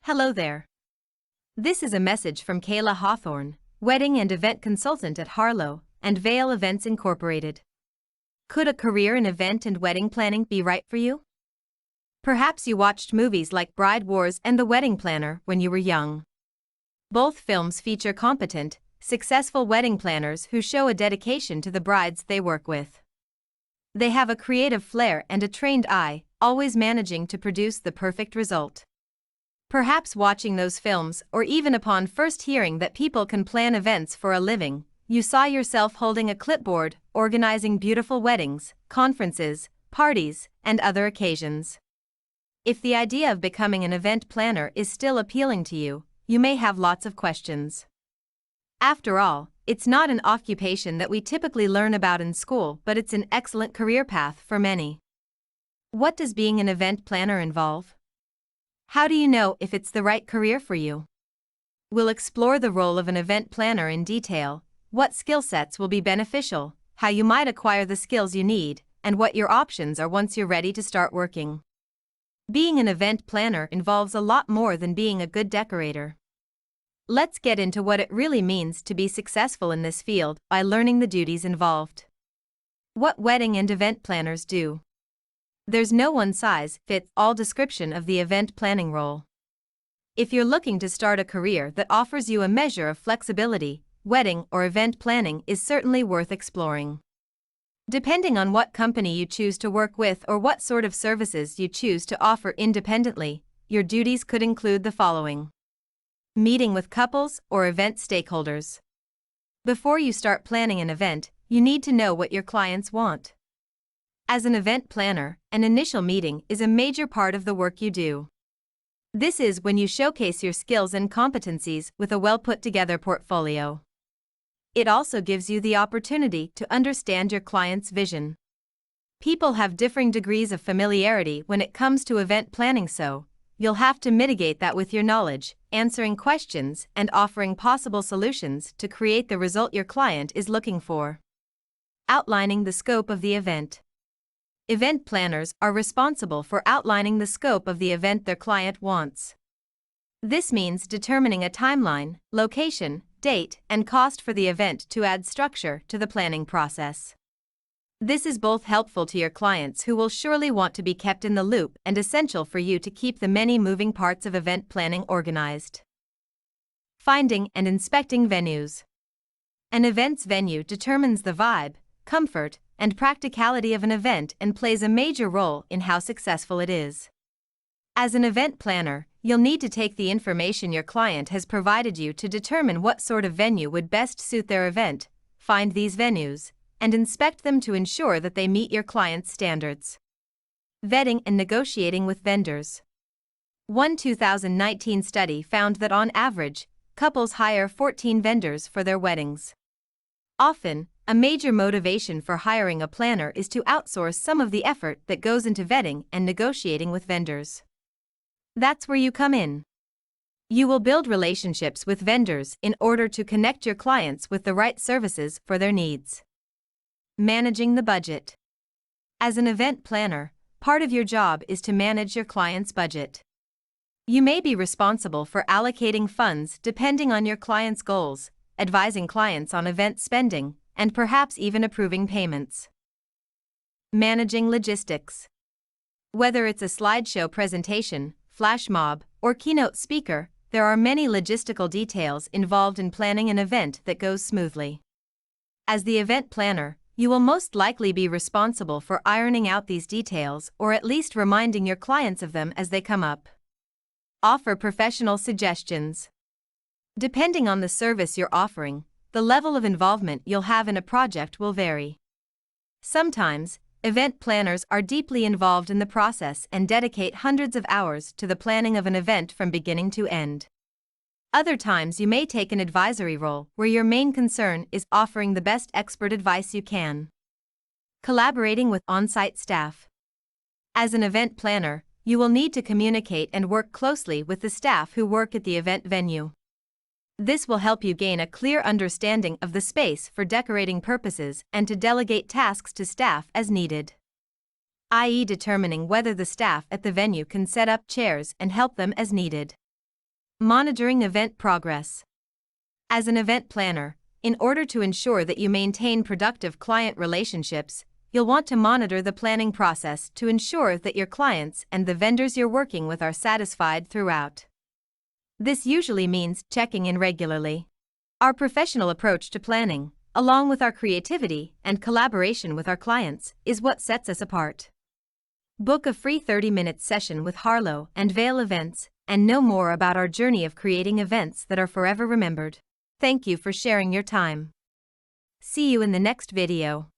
Hello there. This is a message from Kayla Hawthorne, wedding and event consultant at Harlow and Vale Events Incorporated. Could a career in event and wedding planning be right for you? Perhaps you watched movies like Bride Wars and The Wedding Planner when you were young. Both films feature competent, successful wedding planners who show a dedication to the brides they work with. They have a creative flair and a trained eye, always managing to produce the perfect result. Perhaps watching those films, or even upon first hearing that people can plan events for a living, you saw yourself holding a clipboard, organizing beautiful weddings, conferences, parties, and other occasions. If the idea of becoming an event planner is still appealing to you, you may have lots of questions. After all, it's not an occupation that we typically learn about in school, but it's an excellent career path for many. What does being an event planner involve? How do you know if it's the right career for you? We'll explore the role of an event planner in detail, what skill sets will be beneficial, how you might acquire the skills you need, and what your options are once you're ready to start working. Being an event planner involves a lot more than being a good decorator. Let's get into what it really means to be successful in this field by learning the duties involved. What wedding and event planners do. There's no one-size-fits-all description of the event planning role. If you're looking to start a career that offers you a measure of flexibility, wedding or event planning is certainly worth exploring. Depending on what company you choose to work with or what sort of services you choose to offer independently, your duties could include the following. Meeting with couples or event stakeholders. Before you start planning an event, you need to know what your clients want. As an event planner, an initial meeting is a major part of the work you do. This is when you showcase your skills and competencies with a well-put-together portfolio. It also gives you the opportunity to understand your client's vision. People have differing degrees of familiarity when it comes to event planning, so you'll have to mitigate that with your knowledge, answering questions, and offering possible solutions to create the result your client is looking for. Outlining the scope of the event. Event planners are responsible for outlining the scope of the event their client wants. This means determining a timeline, location, date, and cost for the event to add structure to the planning process. This is both helpful to your clients who will surely want to be kept in the loop and essential for you to keep the many moving parts of event planning organized. Finding and inspecting venues. An event's venue determines the vibe, comfort, and practicality of an event and plays a major role in how successful it is. As an event planner, you'll need to take the information your client has provided you to determine what sort of venue would best suit their event, find these venues, and inspect them to ensure that they meet your client's standards. Vetting and negotiating with vendors. One 2019 study found that on average, couples hire 14 vendors for their weddings. Often, a major motivation for hiring a planner is to outsource some of the effort that goes into vetting and negotiating with vendors. That's where you come in. You will build relationships with vendors in order to connect your clients with the right services for their needs. Managing the budget. As an event planner, part of your job is to manage your client's budget. You may be responsible for allocating funds depending on your client's goals, advising clients on event spending, and perhaps even approving payments. Managing logistics. Whether it's a slideshow presentation, flash mob, or keynote speaker, there are many logistical details involved in planning an event that goes smoothly. As the event planner, you will most likely be responsible for ironing out these details or at least reminding your clients of them as they come up. Offer professional suggestions. Depending on the service you're offering, the level of involvement you'll have in a project will vary. Sometimes, event planners are deeply involved in the process and dedicate hundreds of hours to the planning of an event from beginning to end. Other times you may take an advisory role where your main concern is offering the best expert advice you can. Collaborating with on-site staff. As an event planner, you will need to communicate and work closely with the staff who work at the event venue. This will help you gain a clear understanding of the space for decorating purposes and to delegate tasks to staff as needed. i.e., determining whether the staff at the venue can set up chairs and help them as needed. Monitoring event progress. As an event planner, in order to ensure that you maintain productive client relationships, you'll want to monitor the planning process to ensure that your clients and the vendors you're working with are satisfied throughout. This usually means checking in regularly. Our professional approach to planning, along with our creativity and collaboration with our clients, is what sets us apart. Book a free 30-minute session with Harlow and Vail Events and know more about our journey of creating events that are forever remembered. Thank you for sharing your time. See you in the next video.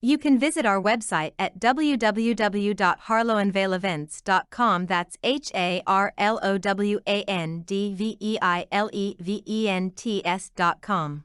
You can visit our website at www.harlowandvailevents.com. That's HARLOWANDVEILEVENTS.com.